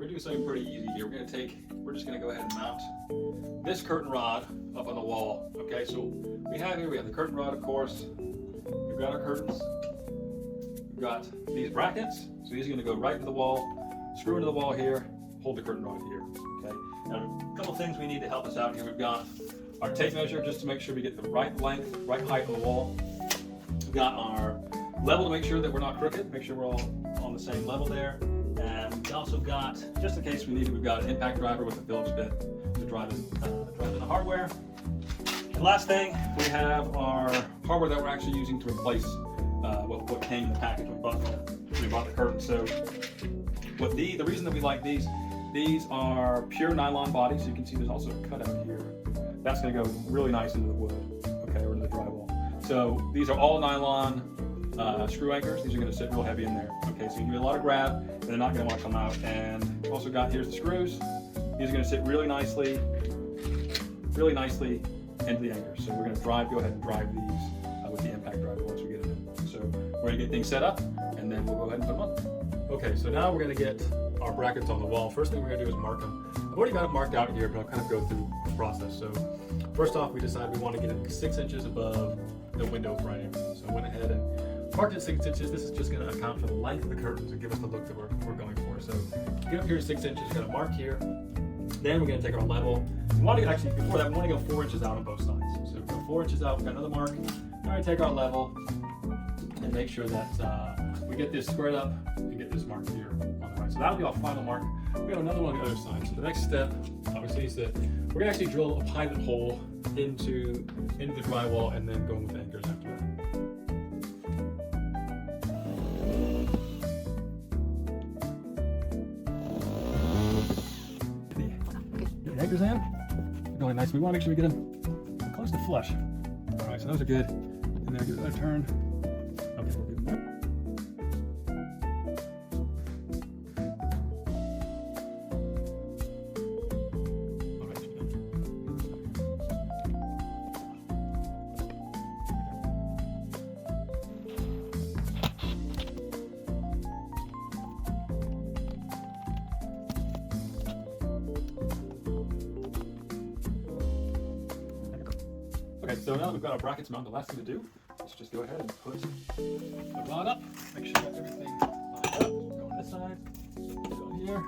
gonna do something pretty easy here. We're just gonna go ahead and mount this curtain rod up on the wall. Okay, so we have the curtain rod, of course. We've got our curtains. We've got these brackets. So these are gonna go right into the wall, screw into the wall here, hold the curtain rod here. Okay. Now a couple things we need to help us out here. We've got our tape measure just to make sure we get the right length, right height on the wall. We've got our level to make sure that we're not crooked, make sure we're all on the same level there. And we also got, just in case we need it, we've got an impact driver with a Phillips bit to drive in the hardware. And last thing, we have our hardware that we're actually using to replace what came in the package when we bought the curtain. So the reason that we like these are pure nylon bodies. So you can see there's also a cutout here. That's going to go really nice into the wood, okay, or into the drywall. So these are all nylon screw anchors. These are going to sit real heavy in there. Okay, so you can do a lot of grab, and they're not going to want to come out. And also got, here's the screws. These are going to sit really nicely into the anchors. So we're going to go ahead and drive these with the impact driver once we get it in. So we're going to get things set up, and then we'll go ahead and put them on. Okay, so now we're going to get our brackets on the wall. First thing we're going to do is mark them. I've already got it marked out here, but I'll kind of go through the process. So first off, we decided we want to get it 6 inches above the window frame. So I went ahead and marked it 6 inches. This is just going to account for the length of the curtains and give us the look that we're going for. So get up here to 6 inches, got to mark here. Then we're going to take our level. We want to actually, before that, we want to go 4 inches out on both sides. So we go 4 inches out, we've got another mark. Now we take our level and make sure that we get this squared up and get this mark here on the right. So that'll be our final mark. We have another one on the other side. So the next step, obviously, is that we're going to actually drill a pilot hole into the drywall and then go with anchors after that. Get the anchors in. Really nice. We want to make sure we get them close to flush. All right, so those are good. And then give it a turn. Okay, we'll do that. Okay, so now that we've got our brackets mounted, the last thing to do is just go ahead and put the rod up. Make sure that everything lines up. Go on this side, go on here.